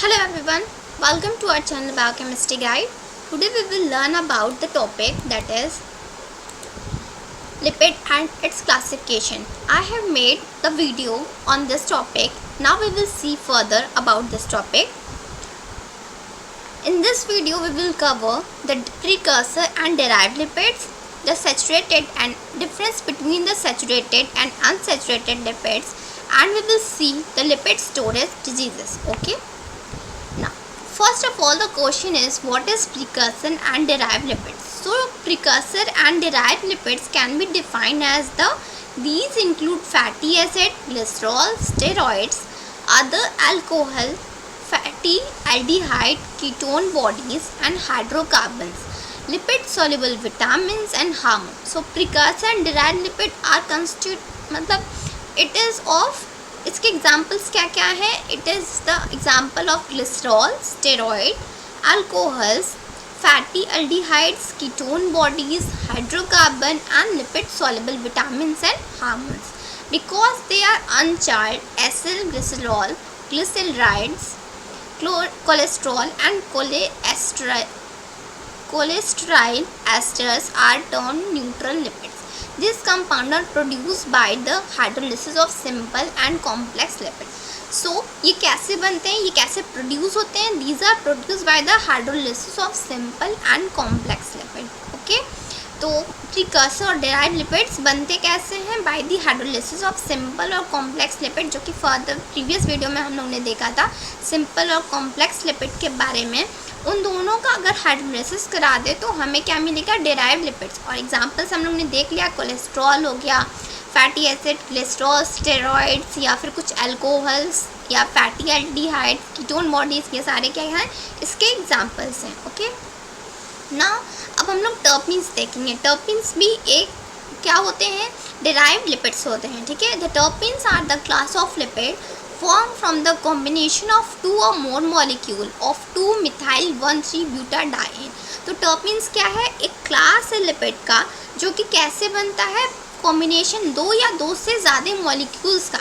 Hello everyone, welcome to our channel Biochemistry Guide. Today we will learn about the topic that is lipid and its classification. I have made the video on this topic. Now we will see further about this topic. In this video we will cover the precursor and derived lipids, the saturated and difference between the saturated and unsaturated lipids, and we will see the lipid storage diseases. Okay. Now, first of all, the question is what is precursor and derived lipids? So, precursor and derived lipids can be defined as these include fatty acid, glycerol, steroids, other alcohol, fatty aldehyde, ketone bodies, and hydrocarbons, lipid soluble vitamins and hormones. So, precursor and derived lipid are constitute मतलब it is of इसके examples क्या क्या है? It is the example of glycerol, steroid, alcohols, fatty aldehydes, ketone bodies, hydrocarbon and lipid soluble vitamins and hormones. Because they are uncharged, acyl, glycerol, glycerides, cholesterol and cholesterol esters are termed neutral lipids. These compounds are produced by the hydrolysis of simple and complex lipids. So ये कैसे बनते हैं, ये कैसे produce होते हैं? These are produced by the hydrolysis of simple and complex lipid. Okay, तो precursor और डेराइव्ड लिपिड्स बनते कैसे हैं? By the hydrolysis of simple और कॉम्प्लेक्स लिपिड, जो कि फर्दर प्रीवियस वीडियो में हम लोग ने देखा था सिंपल और कॉम्प्लेक्स लिपिड के बारे में. उन दोनों का अगर हाइड्रोलिसिस करा दे तो हमें क्या मिलेगा? Derived lipids. और एग्जांपल्स हम लोग ने देख लिया, कोलेस्ट्रॉल हो गया, फैटी एसिड, ग्लिसरॉल, स्टेरॉइड्स या फिर कुछ अल्कोहल्स या फैटी एल्डिहाइड, कीटोन बॉडीज़, ये सारे क्या हैं? इसके एग्जांपल्स हैं. ओके ना, अब हम लोग टर्पीन्स देखेंगे. टर्पीन्स भी एक क्या होते हैं? डेराइव्ड लिपिड्स होते हैं. ठीक है, the terpenes are the class of lipid formed from the combination of two or more molecule of 2-methyl-1,3-butadiene. तो टर्पीन्स क्या है? एक क्लास है लिपिड का जो कि कैसे बनता है? कॉम्बिनेशन दो या दो से ज़्यादा मॉलिक्यूल्स का.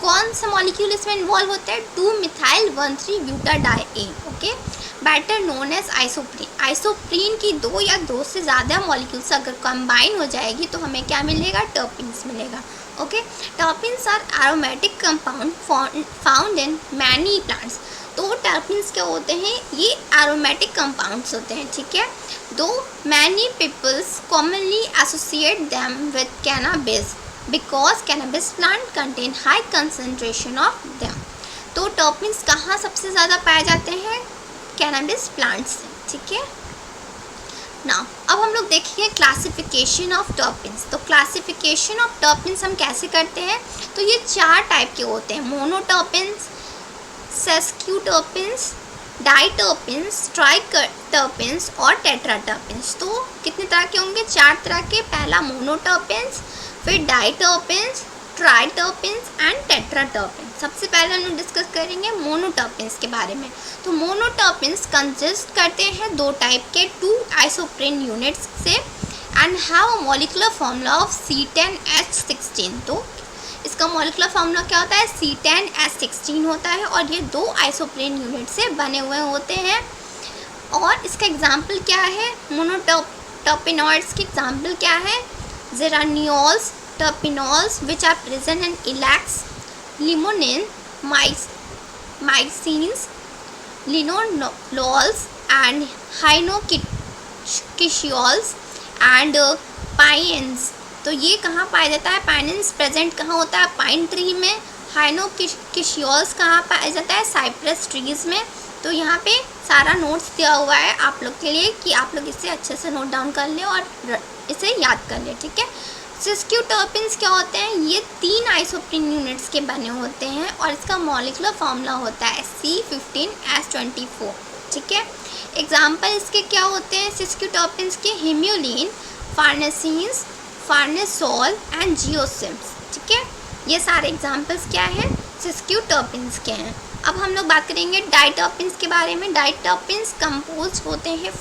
कौन सा मॉलिक्यूल इसमें इन्वॉल्व होता है? 2-methyl-1,3-butadiene. Okay, better known as isoprene. Isoprene की दो या दो से ज़्यादा मॉलिक्यूल्स अगर कंबाइन हो जाएगी तो हमें क्या मिलेगा? टर्पीन्स मिलेगा. Okay, terpenes are aromatic compound found in many plants. तो टर्पीन्स क्या होते हैं? ये एरोमेटिक कंपाउंड्स होते हैं. ठीक है, though many peoples commonly associate them with cannabis because cannabis plant contain high concentration of them. तो टर्पीन्स कहाँ सबसे ज़्यादा पाए जाते हैं? कैनाबिस प्लांट्स से. ठीक है ना, अब हम लोग देखेंगे क्लासिफिकेशन ऑफ टर्पीन्स. तो क्लासिफिकेशन ऑफ टर्पीन्स हम कैसे करते हैं? तो ये चार टाइप के होते हैं: मोनोटर्पीन्स, सेस्क्यूटर्पीन्स, डाइटर्पीन्स, ट्राइटर्पीन्स और टेट्राटर्पीन्स. तो कितने तरह के होंगे? चार तरह के. पहला मोनोटर्पीन्स, फिर डाइटर्पीन्स, ट्राइटर्पीन्स एंड टेट्राटर्पीन्स. सबसे पहले हम लोग डिस्कस करेंगे मोनोटर्पीन्स के बारे में. तो मोनोटर्पीन्स कंसिस्ट करते हैं दो टाइप के 2 आइसोप्रीन यूनिट्स से and have a molecular formula of C10H16. तो इसका मॉलिक्यूलर फार्मूला क्या होता है? C10H16 होता है और ये दो आइसोप्रीन यूनिट से बने हुए होते हैं. और इसका एग्जाम्पल क्या है? मोनोटर्पिनॉइड्स की एग्जाम्पल क्या है? जेरानियोल्स, terpenols which are present in ilex, limonene, mycines, linalols and hinochitiols and pines. तो ये कहाँ पाया जाता है? पाइन्स प्रेजेंट कहाँ होता है? पाइन ट्री में. हाइनोकिशियोल्स कहाँ पाया जाता है? साइप्रस ट्रीज में. तो यहाँ पे सारा नोट्स दिया हुआ है आप लोग के लिए कि आप लोग इसे अच्छे से नोट डाउन कर लें और इसे याद कर लें. ठीक है, सेस्क्यूटर्पीन्स क्या होते हैं? ये 3 आइसोप्रीन यूनिट्स के बने होते हैं और इसका मॉलिक्यूलर फार्मूला होता है C15H24. ठीक है, एग्जाम्पल इसके क्या होते हैं? सेस्क्यूटर्पीन्स के हिम्यूलिन, फार्नेसिन्स, फार्नेसोल एंड जियोसिम्स. ठीक है, ये सारे एग्जाम्पल्स क्या हैं? सेस्क्यूटर्पीन्स के हैं. अब हम लोग बात करेंगे डाइटर्पीन्स के बारे में. डाइटर्पीन्स कंपोज होते हैं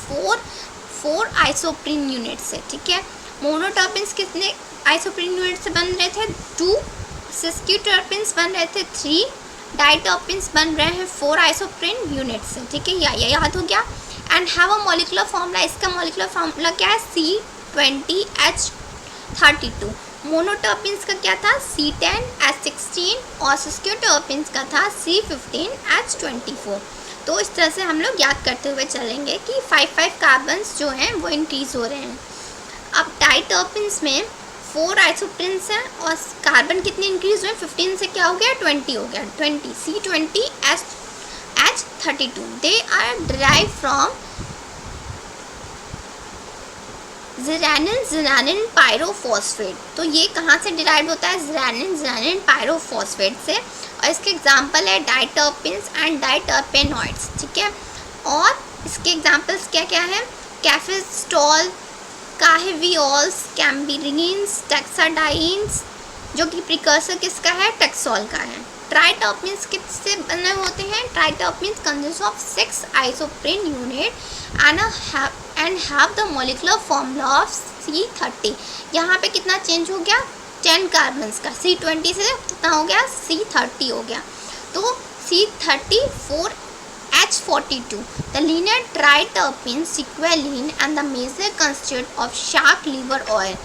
4 आइसोप्रीन यूनिट से. ठीक है, मोनोटर्पीन्स कितने आइसोप्रीन यूनिट से बन रहे थे? 2. सेस्क्यूटर्पीन्स बन रहे थे 3 डाइटर्पेन्स बन रहे हैं 4 आइसोप्रीन यूनिट से, ठीक है, ये याद हो गया। And have a molecular formula, इसका मॉलिक्यूलर फार्मूला क्या है, C20H32। मोनोटर्पेन्स का क्या था, C10H16 और स्क्यूटर्पेन्स का था C15H24। तो इस तरह से हम लोग याद करते हुए चलेंगे कि 5 कार्बन्स जो हैं वो इंक्रीज हो रहे हैं। अब डाइटर्पेन्स में 4 आइसोप्रीन्स हैं और कार्बन कितने इंक्रीज हुए, 15 से क्या हो गया, 20 हो गया, 20 C20H32। They are derive from geranyl pyrophosphate. तो ये कहाँ से डिराइव होता है, ज़िरानिन पायरोफॉस्फेट से। और इसके एग्जांपल है डाइटर्पेन्स एंड डाइटर्पेनॉइड्स, ठीक है। और इसके एग्जांपल्स क्या क्या है, कैफेस्टॉल, काहेवियोल्स, कैम्बिरिन्स, टेक्साडाइन्स, जो कि प्रिकर्सर किसका है, टेक्सोल का है। ट्राइटर्पेन्स किससे बने होते हैं, triterpenes consist of 6 isoprene unit and have the molecular formula of C30। यहाँ पे कितना चेंज हो गया, 10 कार्बन्स का, C20 से कितना हो गया, C30 हो गया। तो C34H42, the linear triterpene squalene and the major constituent of shark liver oil.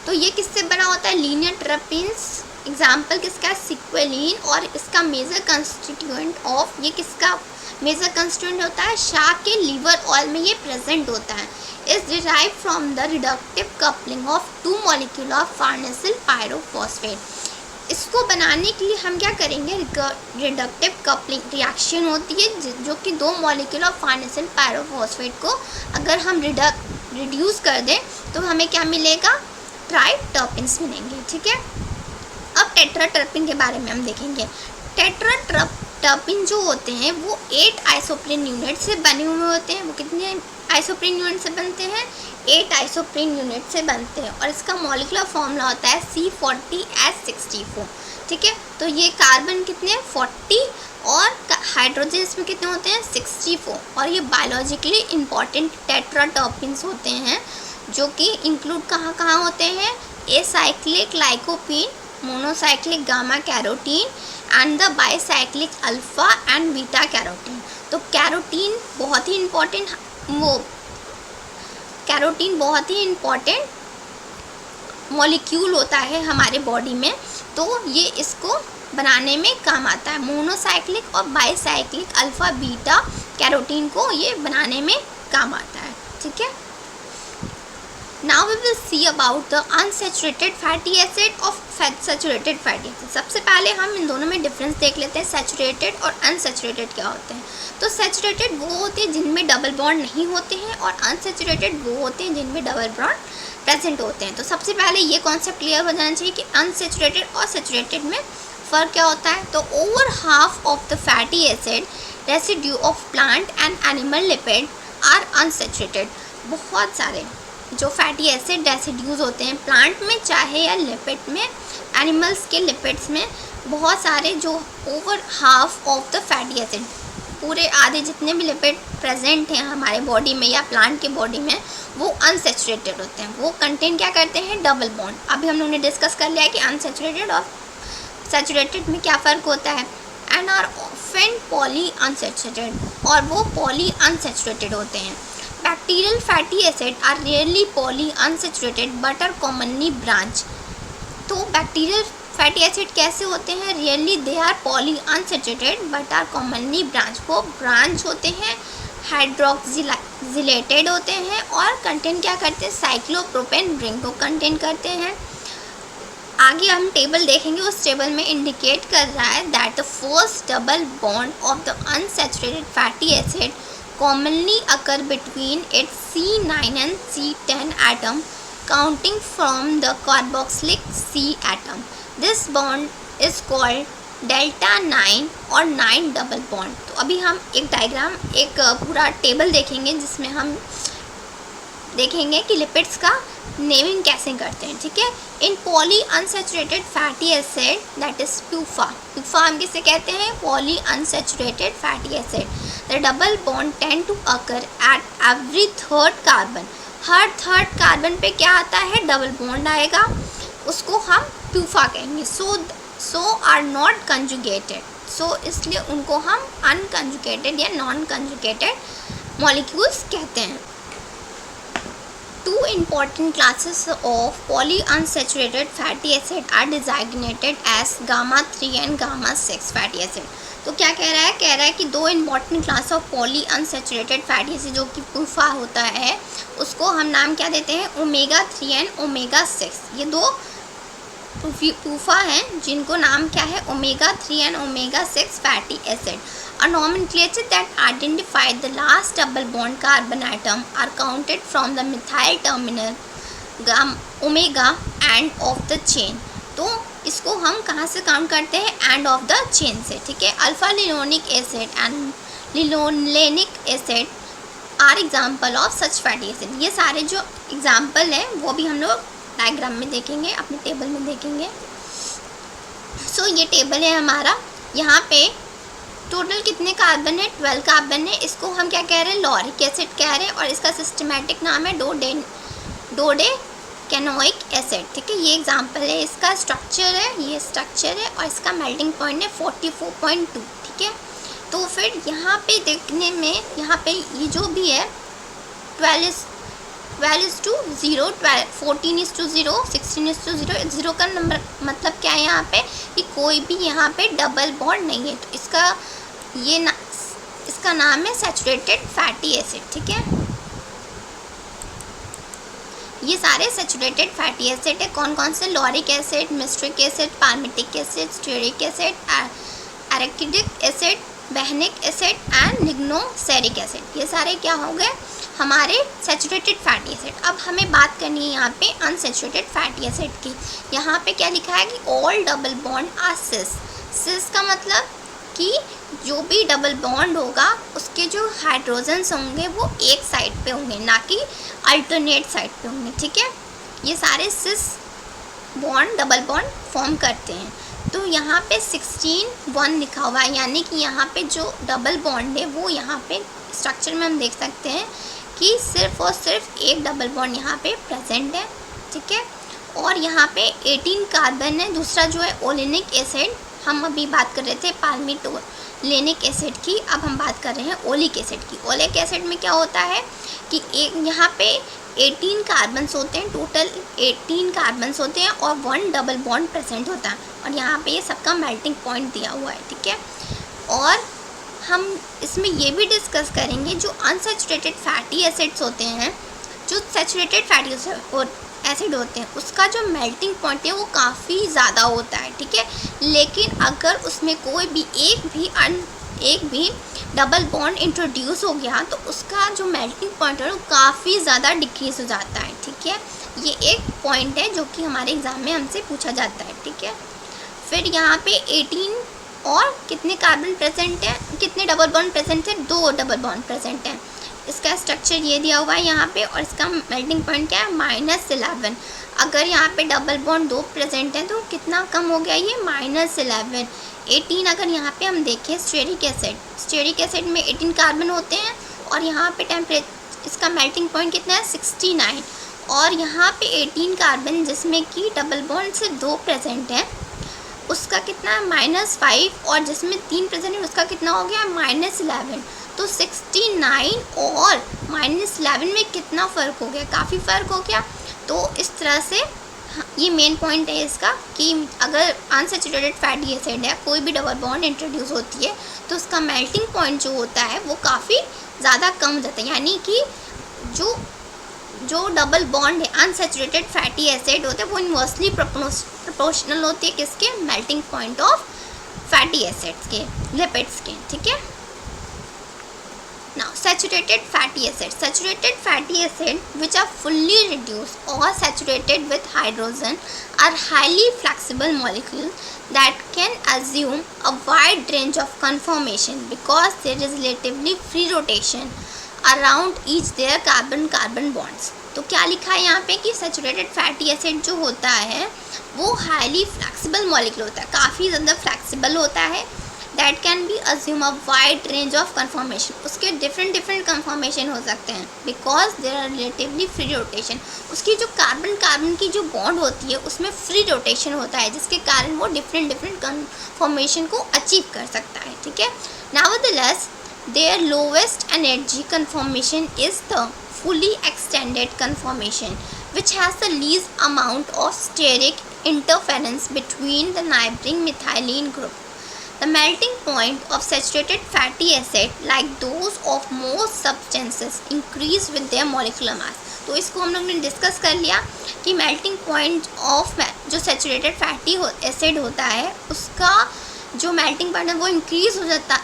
तो ये किससे बना होता है, लीनियर ट्राइटर्पेन्स, एग्जाम्पल किसका है, सिक्वेलिन, और इसका मेजर कंस्टिट्यूएंट ऑफ, ये किसका मेजर कंस्टिट्यूएंट होता है, शार्क के लीवर ऑयल में ये प्रेजेंट होता है। Is derive from the reductive coupling of 2 molecule of farnesyl pyrophosphate. इसको बनाने के लिए हम क्या करेंगे, रिडक्टिव कपलिंग रिएक्शन होती है जो कि 2 मॉलिक्यूल ऑफ फार्नेसिल पायरोफॉस्फेट को अगर हम रिड्यूस कर दें तो हमें क्या मिलेगा, ट्राइटर्पेन्स मिलेंगे, ठीक है। अब टेट्राटर्पेन के बारे में हम देखेंगे। टेट्राटर्पेन जो होते हैं वो 8 आइसोप्रीन यूनिट से बने हुए होते हैं। वो कितने आइसोप्रीन यूनिट से बनते हैं, 8 आइसोप्रीन यूनिट से बनते हैं। और इसका मॉलिक्यूलर फॉर्मूला होता है C40H64, ठीक है। तो ये कार्बन कितने 40 और हाइड्रोजन इसमें कितने होते हैं 64। और ये बायोलॉजिकली इंपॉर्टेंट टेट्राटर्पेन्स होते हैं जो कि इंक्लूड कहाँ कहाँ होते हैं, acyclic lycopene, monocyclic gamma carotene and the bicyclic alpha and beta carotene. तो कैरोटीन बहुत ही इम्पॉर्टेंट मॉलिक्यूल होता है हमारे बॉडी में, तो ये इसको बनाने में काम आता है। मोनोसाइक्लिक और बाईसाइक्लिक अल्फा बीटा कैरोटीन को ये बनाने में काम आता है, ठीक है। Now we will see about the unsaturated fatty acid of saturated fatty acid। सबसे पहले हम इन दोनों में डिफरेंस देख लेते हैं, सैचुरेटेड और अनसैचुरेटेड क्या होते हैं। तो सैचुरेटेड वो होते हैं जिनमें डबल बॉन्ड नहीं होते हैं और अनसैचुरेटेड वो होते हैं जिनमें डबल बॉन्ड प्रेजेंट होते हैं। तो सबसे पहले ये कॉन्सेप्ट क्लियर हो जाना चाहिए कि अनसैचुरेटेड और सैचुरेटेड में फ़र्क क्या होता है। तो over half of the fatty acid residue of plant and animal lipid are unsaturated. बहुत सारे जो फैटी एसिड रेसिड्यूज़ होते हैं प्लांट में चाहे या लिपिड में, एनिमल्स के लिपिड्स में, बहुत सारे जो over half of the fatty acid, पूरे आधे जितने भी लिपिड प्रेजेंट हैं हमारे बॉडी में या प्लांट के बॉडी में, वो अनसैचुरेटेड होते हैं। वो कंटेन क्या करते हैं, डबल बॉन्ड। अभी हम लोगों ने डिस्कस कर लिया कि अनसैचुरेटेड और सैचुरेटेड में क्या फ़र्क होता है। And are often poly unsaturated, और वो पॉली अनसैचुरेटेड होते हैं। Bacterial fatty acid are rarely poly unsaturated but are commonly branch. तो बैक्टीरियल फैटी एसिड कैसे होते हैं, rarely they are poly unsaturated but are commonly branch. वो ब्रांच होते हैं, हाइड्रोक्सिलेटेड होते हैं और कंटेन क्या करते हैं, साइक्लोप्रोपेन रिंग को कंटेन करते हैं। आगे हम टेबल देखेंगे, उस टेबल में इंडिकेट कर रहा है that the first double bond of the unsaturated fatty acid commonly occur between its C9 and C10 atom counting from the carboxylic C atom. This bond is called delta 9 और 9 double bond. तो अभी हम एक diagram, एक पूरा table देखेंगे जिसमें हम देखेंगे कि लिपिड्स का नेमिंग कैसे करते हैं, ठीक है। In poly unsaturated fatty acid that is PUFA, PUFA हम किसे कहते हैं, poly unsaturated fatty acid, the double bond tend to occur at every third carbon. हर थर्ड कार्बन पे क्या आता है, डबल बॉन्ड आएगा, उसको हम PUFA कहेंगे। सो आर नॉट कंजुगेटेड, सो इसलिए उनको हम अनकंजुगेटेड या नॉन कंजुगेटेड मॉलिक्यूल्स कहते हैं। Two important classes of polyunsaturated fatty acid are designated as gamma 3 and gamma 6 fatty acid। तो क्या कह रहा है कि दो important class of poly unsaturated fatty acid जो कि पूफा होता है उसको हम नाम क्या देते हैं, ओमेगा 3 एंड ओमेगा 6। ये दो पूफा हैं जिनको नाम क्या है, omega 3 and omega 6 fatty acid. A nomenclature that identify the last double bond carbon atom are counted from the methyl terminal omega end of the chain। तो इसको हम कहाँ से काउंट करते हैं, एंड ऑफ द चेन से, ठीक है। Alpha linolenic acid and linolenic acid are example of such fatty acid. ये सारे जो एग्जाम्पल हैं वो भी हम लोग डायग्राम में देखेंगे, अपने टेबल में देखेंगे। सो ये टेबल है हमारा, यहाँ पे टोटल कितने कार्बन है, 12 कार्बन है। इसको हम क्या कह रहे हैं, लॉरिक एसिड कह रहे हैं, और इसका सिस्टमेटिक नाम है डोडेकेनोइक एसिड, ठीक है। ये एग्जांपल है, इसका स्ट्रक्चर है, ये स्ट्रक्चर है, और इसका मेल्टिंग पॉइंट है 44.2, ठीक है। तो फिर यहाँ पे देखने में, यहाँ पे ये जो भी है 12:0, 14:0, 16:0, 0 का नंबर मतलब क्या है यहाँ पे कि कोई भी यहाँ पे डबल बॉन्ड नहीं है। तो इसका नाम है सैचुरेटेड फैटी एसिड, ठीक है। ये सारे सैचुरेटेड फैटी एसिड है, कौन कौन से, lauric acid, myristic acid, palmitic acid, stearic acid, arachidic acid, behenic acid and lignoceric acid. ये सारे क्या हो गए हमारे सैचुरेटेड फैटी एसिड। अब हमें बात करनी है यहाँ पे अनसैचुरेटेड फैटी एसिड की। यहाँ पे क्या लिखा है कि ऑल डबल बॉन्ड आर सिस। सिस का मतलब कि जो भी डबल बॉन्ड होगा उसके जो हाइड्रोजन्स होंगे वो एक साइड पे होंगे, ना कि अल्टरनेट साइड पे होंगे, ठीक है। ये सारे सिस बॉन्ड डबल बॉन्ड फॉर्म करते हैं। तो यहाँ पे 16:1 लिखा हुआ है, यानी कि यहाँ पे जो डबल बॉन्ड है वो यहाँ पे स्ट्रक्चर में हम देख सकते हैं कि सिर्फ और सिर्फ एक डबल बॉन्ड यहाँ पे प्रेजेंट है, ठीक है। और यहाँ पे 18 कार्बन है। दूसरा जो है ओलेनिक एसिड, हम अभी बात कर रहे थे पाल्मिटोलेनिक एसिड की, अब हम बात कर रहे हैं ओलिक एसिड की। ओलिक एसिड में क्या होता है कि एक यहाँ पे 18 कार्बन्स होते हैं, टोटल 18 कार्बन्स होते हैं और 1 डबल बॉन्ड प्रेजेंट होता है, और यहाँ पे ये सबका मेल्टिंग पॉइंट दिया हुआ है, ठीक है। और हम इसमें ये भी डिस्कस करेंगे जो अनसैचुरेटेड फैटी एसिड्स होते हैं, जो सैचुरेटेड फैटी एसिड होते हैं उसका जो मेल्टिंग पॉइंट है वो काफ़ी ज़्यादा होता है, ठीक है। लेकिन अगर उसमें कोई भी एक भी डबल बॉन्ड इंट्रोड्यूस हो गया तो उसका जो मेल्टिंग पॉइंट है वो काफ़ी ज़्यादा डिक्रीज हो जाता है, ठीक है। ये एक पॉइंट है जो कि हमारे एग्ज़ाम में हमसे पूछा जाता है, ठीक है। फिर यहाँ पे 18 और कितने कार्बन प्रेजेंट है, कितने डबल बॉन्ड प्रेजेंट है, 2 डबल बॉन्ड प्रेजेंट है। इसका स्ट्रक्चर ये दिया हुआ है यहाँ पे, और इसका मेल्टिंग पॉइंट क्या है, -11। अगर यहाँ पे डबल बॉन्ड 2 प्रेजेंट है तो कितना कम हो गया ये, -11। 18 अगर यहाँ पे हम देखें स्टीयरिक एसिड में 18 कार्बन होते हैं, और यहाँ पे इसका मेल्टिंग पॉइंट कितना है, 69। और यहाँ पे 18 कार्बन जिसमें कि डबल बॉन्ड से 2 प्रेजेंट है उसका कितना है, -5, और जिसमें 3 प्रेजेंट है उसका कितना हो गया, -11। तो 69 और -11 में कितना फ़र्क हो गया, काफ़ी फ़र्क हो गया। तो इस तरह से ये मेन पॉइंट है इसका कि अगर अनसैचुरेटेड फैटी एसिड है, कोई भी डबल बॉन्ड इंट्रोड्यूस होती है तो उसका मेल्टिंग पॉइंट जो होता है वो काफ़ी ज़्यादा कम हो जाता है, यानी कि जो डबल बॉन्ड है अनसैचुरेटेड फैटी एसिड होते हैं वो इन्वर्सली प्रोपोर्शनल होती है किसके, melting point of fatty acids के, लिपिड्स के, ठीक है। Now, saturated fatty acid which are fully reduced or saturated with hydrogen are highly flexible molecules that can assume a wide range of conformation because there is relatively free rotation around each their carbon bonds। तो क्या लिखा है यहाँ पे कि saturated fatty acid जो होता है वो हाईली फ्लेक्सिबल मॉलिक्यूल होता है, काफ़ी ज़्यादा फ्लेक्सिबल होता है, that can be assume a wide range of conformation, उसके डिफरेंट कन्फॉर्मेशन हो सकते हैं, because there are relatively free rotation, उसकी जो कार्बन की जो बॉन्ड होती है उसमें फ्री रोटेशन होता है, जिसके कारण वो डिफरेंट कन्फॉर्मेशन को अचीव कर सकता है, ठीक है। Nevertheless, their lowest energy conformation is the fully extended conformation, which has the least amount of steric interference between the neighboring methylene group. The melting point of saturated fatty acid, like those of most substances, increase with their molecular mass. तो इसको हम लोग ने discuss कर लिया कि melting point of जो saturated fatty acid होता है उसका जो मेल्टिंग पॉइंट है वो इंक्रीज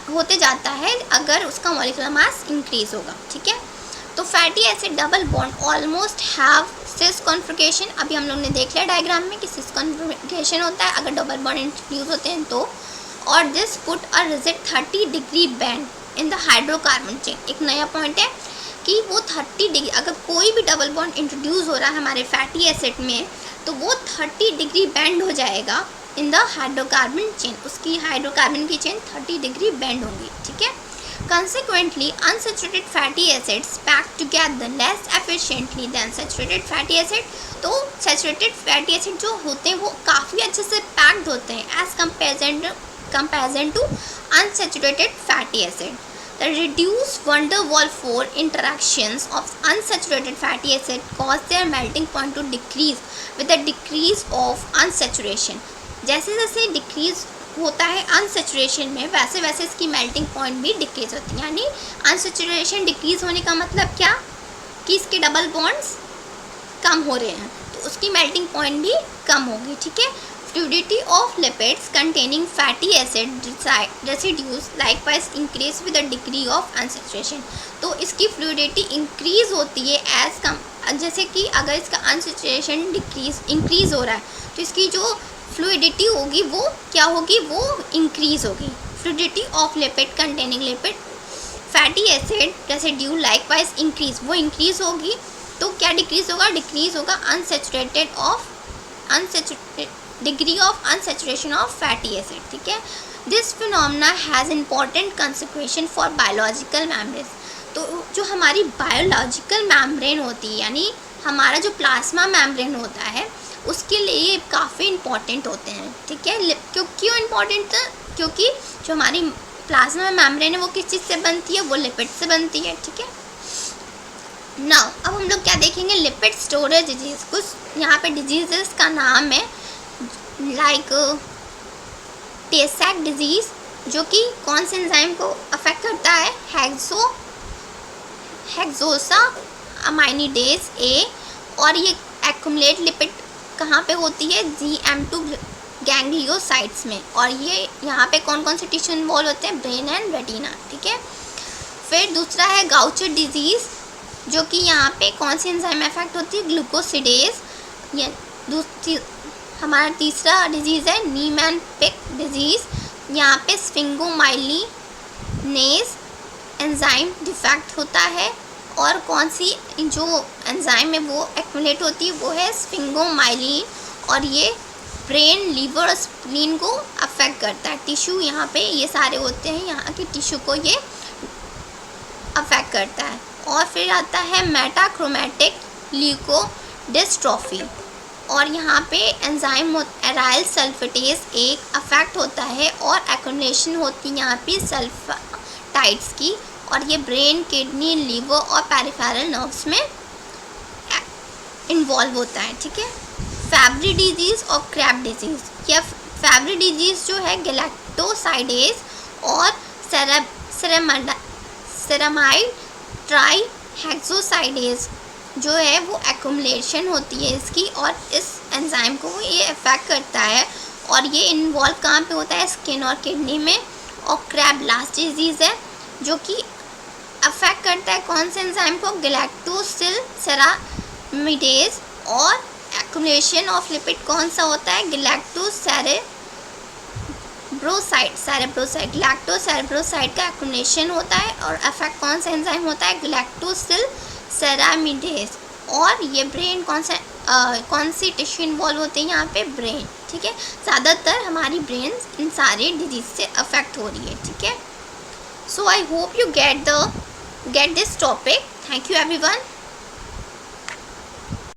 होते जाता है अगर उसका मॉलिक्यूलर मास इंक्रीज होगा, ठीक है। तो fatty acid double bond almost have cis configuration, अभी हम लोग ने देख लिया डायग्राम में कि सिस कॉन्फिगरेशन होता है अगर डबल बॉन्ड इंट्रोड्यूस होते हैं तो, और this put a rigid 30 degree band in the hydrocarbon chain. एक नया पॉइंट है कि वो 30 डिग्री, अगर कोई भी डबल बॉन्ड इंट्रोड्यूस हो रहा है हमारे फैटी एसिड में तो वो 30 डिग्री बैंड हो जाएगा इन द हाइड्रोकार्बन चेन, उसकी हाइड्रोकार्बन की चेन 30 डिग्री बेंड होंगी, ठीक है। Consequently, unsaturated fatty acids pack together less efficiently than saturated fatty acid. तो saturated fatty acid जो होते हैं वो काफ़ी अच्छे से पैक्ड होते हैं as comparison to unsaturated fatty acid. The reduced van der Waals interactions of unsaturated fatty acid cause their melting point to decrease with the decrease of unsaturation. जैसे जैसे डिक्रीज होता है अनसेचुरेशन में वैसे वैसे इसकी मेल्टिंग पॉइंट भी decrease होती है, यानी अनसेचुरेशन डिक्रीज होने का मतलब क्या कि इसके डबल बॉन्ड्स कम हो रहे हैं तो उसकी मेल्टिंग पॉइंट भी कम होगी, ठीक है। Fluidity of lipids containing fatty acid residues likewise increase with the degree of unsaturation, तो इसकी फ्लूइडिटी इंक्रीज होती है एज कम, जैसे कि अगर इसका अनसेचुरेशन इंक्रीज हो रहा है तो इसकी जो फ्लूइडिटी होगी वो क्या होगी, वो इंक्रीज होगी। Fluidity of lipid containing lipid fatty acid residue likewise increase, वो इंक्रीज होगी तो क्या डिक्रीज होगा, डिक्रीज होगा degree of unsaturation of fatty acid, ठीक है। This phenomena has important consequence for biological membrane, तो जो हमारी बायोलॉजिकल मेम्ब्रेन होती है यानी हमारा जो प्लाज्मा मेम्ब्रेन होता है उसके लिए काफ़ी इम्पॉर्टेंट होते हैं, ठीक है। क्यों इम्पॉर्टेंट है, क्योंकि जो हमारी प्लाज्मा मेम्ब्रेन है वो किस चीज़ से बनती है, वो लिपिड से बनती है, ठीक है। नाउ अब हम लोग क्या देखेंगे, लिपिड स्टोरेज डिजीज़। कुछ यहाँ पे डिजीज़ का नाम है लाइक टे-सैक डिजीज़, जो कि कौन से एंजाइम को अफेक्ट करता है, हेक्सोसा अमाइनिडेज ए, और ये एक्युमुलेट लिपिड कहाँ पे होती है, GM2 गैंग्लियोसाइट्स में, और ये यहाँ पे कौन कौन से टिश्यू इन्वॉल्व होते हैं, ब्रेन एंड रेटिना, ठीक है। फिर दूसरा है गाउचर डिजीज़, जो कि यहाँ पे कौन सी एंजाइम इफेक्ट होती है, ग्लूकोसिडेज। ये हमारा तीसरा डिजीज़ है नीमैन-पिक डिजीज़, यहाँ पे स्फिंगोमाइलिनेज एंजाइम डिफेक्ट होता है, और कौन सी जो एंजाइम है वो एक्युमुलेट होती है वो है स्फिंगोमाइलिन, और ये ब्रेन, लीवर और स्प्लीन को अफेक्ट करता है। टिश्यू यहाँ पे ये सारे होते हैं, यहाँ के टिश्यू को ये अफेक्ट करता है। और फिर आता है मेटाक्रोमैटिक ल्यूकोडिस्ट्रोफी, और यहाँ पे एंजाइम एराइल सल्फेटेज एक अफेक्ट होता है और एक्युमुलेशन होती है यहाँ पे सल्फाटाइड्स की, और ये ब्रेन, किडनी, लीवर और पेरिफेरल नर्व्स में इन्वॉल्व होता है, ठीक है। फैब्री डिजीज़ और क्रैब डिजीज़। यह फैब्री डिजीज़ जो है गैलेक्टोसाइडेज और सेरामाइड ट्राईहेक्सोसाइडेज जो है वो एक्युमुलेशन होती है इसकी, और इस एंजाइम को ये अफेक्ट करता है, और ये इन्वॉल्व कहाँ पे होता है, स्किन और किडनी में। और क्रैब लास्ट डिजीज़ है जो कि अफेक्ट करता है कौन से एंजाइम को, गैलेक्टोसिल सेरामिडेज, और एक्युमुलेशन ऑफ लिपिड कौन सा होता है, गैलेक्टोसेरेब्रोसाइड का एक्युमुलेशन होता है, और अफेक्ट कौन सा एंजाइम होता है, गैलेक्टोसिल सेरामिडेज। और ये ब्रेन कौन सा कौन सी टिश्यू इन्वॉल्व होते हैं यहाँ पे, ब्रेन, ठीक है। ज़्यादातर हमारी ब्रेन इन सारे डिजीज से अफेक्ट हो रही है, ठीक है। So I hope you get this topic. Thank you everyone.